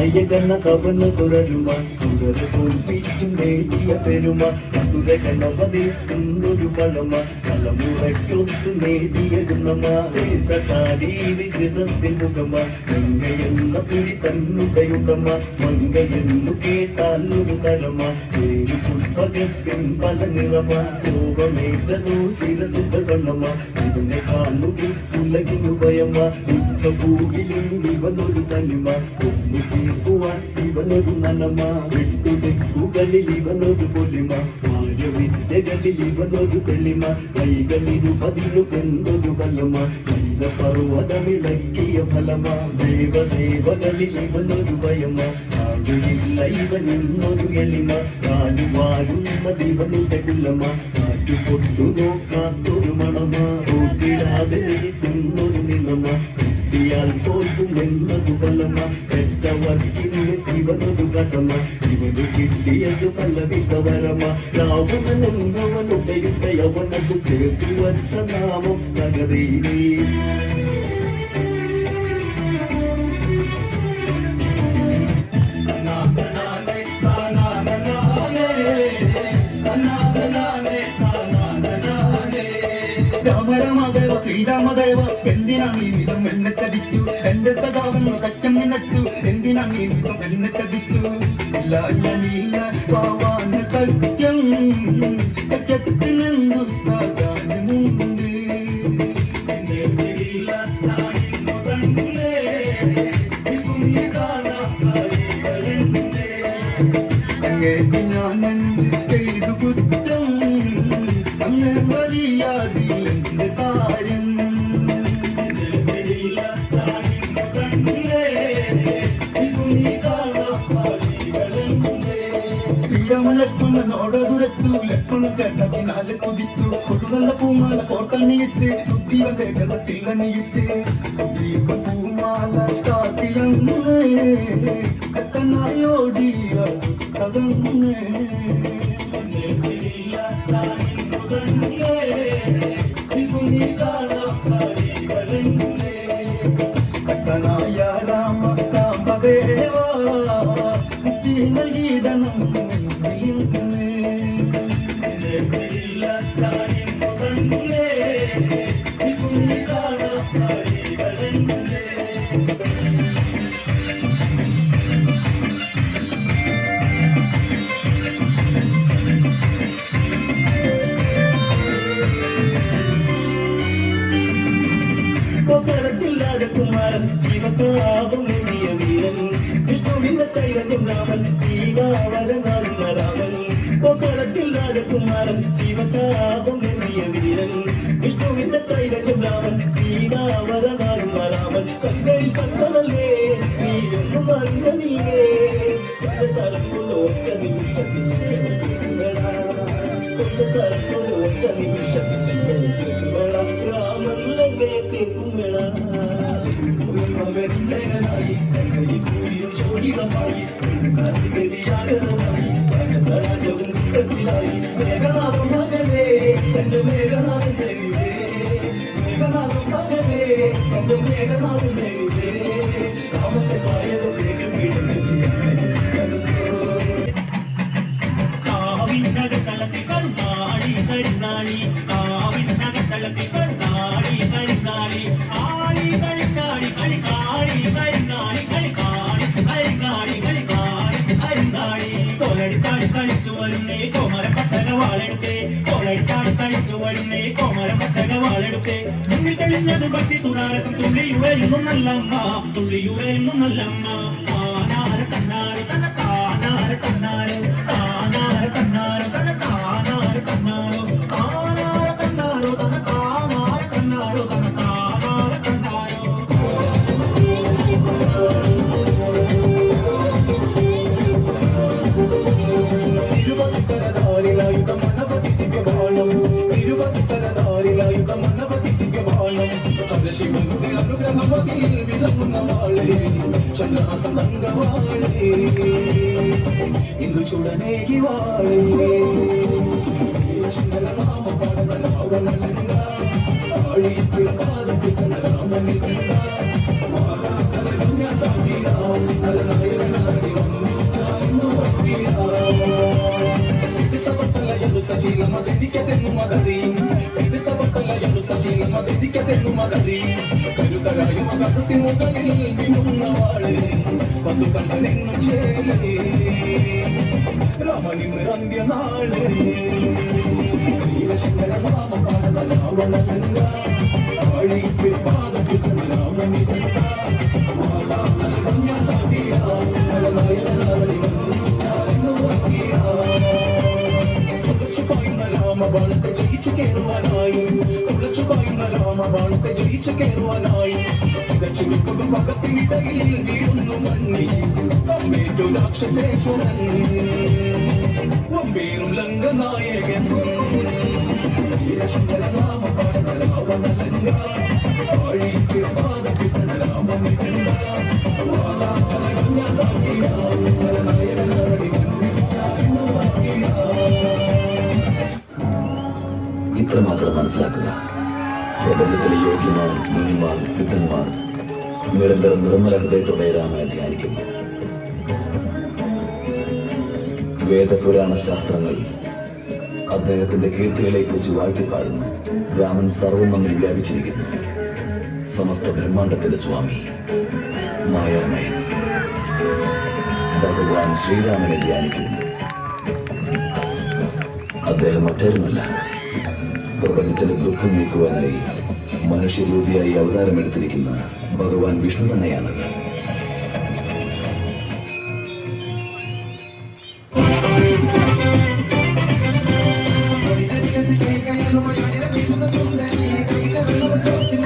നായകന കവന തുറരുമ സുരര തോൽപ്പിച്ചും നേടിയ പെരുമ അസുരകനവതേക്കുന്നൊരു പഴമ തലമുറയ്ക്കൊത്ത് നേടിയ ഗുണമ ചാടി വികൃതത്തിൽ മുഖമ ഗംഗയെന്ന പുരി തന്നുടയുടമ മംഗയെന്നു കേട്ടാൽ ഒരു തരമ പേരു പുഷ്പകത്തിൻ പല നിറമ കോപമേറ്റതോ ശിരസുകൾ വണ്ണമ ഇതിനെ കാണുകിൽ ഉലകിനു ഭയമ യുദ്ധഭൂവിലും ഇവനൊരു തനിമ ഒന്നു തീർക്കുവാൻ ഇവനൊരു നനമ വിട്ടുതെക്കുകളിൽ ഇവനൊരു പൊലിമ വിദ്യകളിൽ ഇവനൊരു തെളിമ കൈകളിരുപതിലു പെണ്ണൊരു ബലമ പർവ്വതമിളക്കിയ ഫലമ ദേവദേവകളിൽ ഇവനൊരു ഭയമ ആരുമില്ല ഇവനിന്നൊരു എളിമ കാലുവാരുന്നത് ഇവനുടെ കുലമ കാറ്റു പൊട്ടു നോക്കാത്തൊരു മണമ കൂട്ടിടാതെ നിൽക്കുന്നൊരു നിലമ കിട്ടിയാൽ തോൽക്കും എന്നതു ബലമ പെട്ടവർക്കിന്ന് ഇവനൊരു കടമ ഇവന് കിട്ടിയത് പലവിധ വരമ രാവണനെന്നവനുടയുടെ അവനത് ചേർത്തു വച്ച നാമം നഗരീരേ രാമരാമദേവ ശ്രീരാമദേവ എന്തിനാണ് ഈ വിധം എന്നെ ചതിച്ചു എന്റെ സഖാവെന്ന സത്യം നിനച്ചു എന്തിനാണ് ഈ വിധം എന്നെ ചതിച്ചു ഇല്ല ഞാനില്ല പാവാന് സത്യം സത്യത്തിനെന്തു പ്രാധാന്യമുണ്ട് അങ്ങേക്ക് ഞാൻ എന്ത് ചെയ്തു കുറ്റം അങ്ങ് വലിയാതില്ലെന്റെ കാര്യം ശ്രീരാമലക്ഷ്മണനോട് ദുരത്തു ലക്ഷ്മണൻ കേട്ടതിനാല് കുതിച്ചു കൊടുവല്ല പൂമാല കോർക്കണിയിച്ച് സുഗ്രീവന്റെ ഗണത്തിൽ അണിയിച്ച് സുഗ്രീവ പൂമാല കാത്തിയങ്ങ് കത്തനായോടിയ കതങ്ങ് കത്തനായ രാമ രാമദേവ മുക്തി നൽകിയിടണം രാജകുമാരൻ ശിവചാപം നേടിയ വീരൻ വിഷ്ണുവിന്റെ ചൈതന്യം രാമൻ സീതാവരനാടുന്ന രാമൻ കോസലത്തിൽ രാജകുമാരൻ ശിവചാപം നേടിയ വീരൻ വിഷ്ണുവിന്റെ ചൈതന്യം രാമൻ സീതാവരനാടുന്ന രാമൻ ശങ്കരി ശങ്കരല്ലേ നീയൊന്നും അറിഞ്ഞതില്ലേ ഒറ്റ നിമിഷത്തിൽ രാമൻ തീർക്കുമേള ശോഭിതമായി വ്യതിയാകരമായി സരാജവും ദുഃഖത്തിലായി മേഘനാഥം മകനേ എന്റെ മേഘനാഥൻ ദേവിയേ മേഘനാഥം മകനേ എന്റെ മേഘനാഥൻ ദേവിയേ രാമന്റെ സായത വേഗം കാവിനകത്തളത്തിൽ കരുനാളി കരുനാളി കാവിനകത്തളത്തിൽ കരുനാളി കരുനാളി ആളി കളിക്കാളി കളിക്കാളി കരുനാളി കളിക്കാളി കരിങ്കാളി കളിക്കാളി കരുനാളി കോലടിച്ചാടി കളിച്ചു വരുന്നേ കോമരം പട്ടക വാളെടുത്തേ കോലടിച്ചാടി കളിച്ചു വരുന്നേ കോമരം പട്ടക വാളെടുത്തേ മുന്നിൽ തെളിഞ്ഞത് ഭക്തി സുധാരസം തുള്ളിയുയരുന്നു നല്ലമ്മ തുള്ളിയുയരുന്നു നല്ലമ്മ ആനാര തന്നാര തന താനാര തന്നാരോ താനാര തന്നാര തന താനാര തന്നാരോ താനാര തന്നാരോ തന താനാര തന്നാരോ തന താനാര തന്നാരോ ഇരുപത്തരനാരിലായുധ മണപതി ദിവ്യബാണം ഇരുപത്തരനാരിലായുധ മണപതി ദിവ്യബാണം ശിവന്റെ അനുഗ്രഹമതിയിൽ വിളങ്ങുന്ന വാളേ ചന്ദ്രഹാസം തങ്കവാളേ ഇന്ദു ചുടനേകി വാളേ നാമ പാടന പാദത്തിൽ രാമൻ അതറിയും കരുതരായും കരുത്തി മുകളിൽ മിന്നുന്നവാള് വന്നു കണ്ടനെന്നും ചേലേ രാമനിന്ന് അന്ത്യനാള് ശങ്കര നാമ പാട രാവണ വഴിക്ക് പാദത്തിൽ രാമനിതണ്ട രാമബാണത്തെ ജയിച്ചു കയറുവാനായി ഉളച്ചു പായുന്ന രാമബാണത്തെ ജയിച്ചു കയറുവാനായി തികച്ചു നിൽക്കുന്ന പകത്തിനിടയിൽ വീഴുന്നു മണ്ണി അമ്മേറ്റു രാക്ഷസേശ്വരൻ വമ്പേറും ലങ്കനായകൻ ശങ്കര നാമ പാട രാവണലങ്ക വഴിക്ക് പാദത്തിൽ രാമനിതണ്ട ഇത്രമാത്രം മനസ്സിലാക്കുക. പ്രപഞ്ചത്തിലെ യോഗ്യമാർ, മുനിമാർ, സിദ്ധന്മാർ നിരന്തരം നിർമ്മല ഹൃദയത്തോടെ രാമനെ ധ്യാനിക്കുന്നു. വേദപുരാണ ശാസ്ത്രങ്ങൾ അദ്ദേഹത്തിന്റെ കീർത്തികളെ കുറിച്ച് വാഴ്ത്തിപ്പാടുന്നു. രാമൻ സർവം നമ്മിൽ വ്യാപിച്ചിരിക്കുന്നു. സമസ്ത ബ്രഹ്മാണ്ടത്തിന്റെ സ്വാമി, മായാമയൻ ഭഗവാൻ ശ്രീരാമനെ ധ്യാനിക്കുന്നു. അദ്ദേഹം മറ്റാരുമല്ല, പ്രപഞ്ചത്തിന്റെ ദുഃഖം നീക്കുവാനായി മനുഷ്യരൂപിയായി അവതാരമെടുത്തിരിക്കുന്ന ഭഗവാൻ വിഷ്ണു തന്നെയാണ്. ും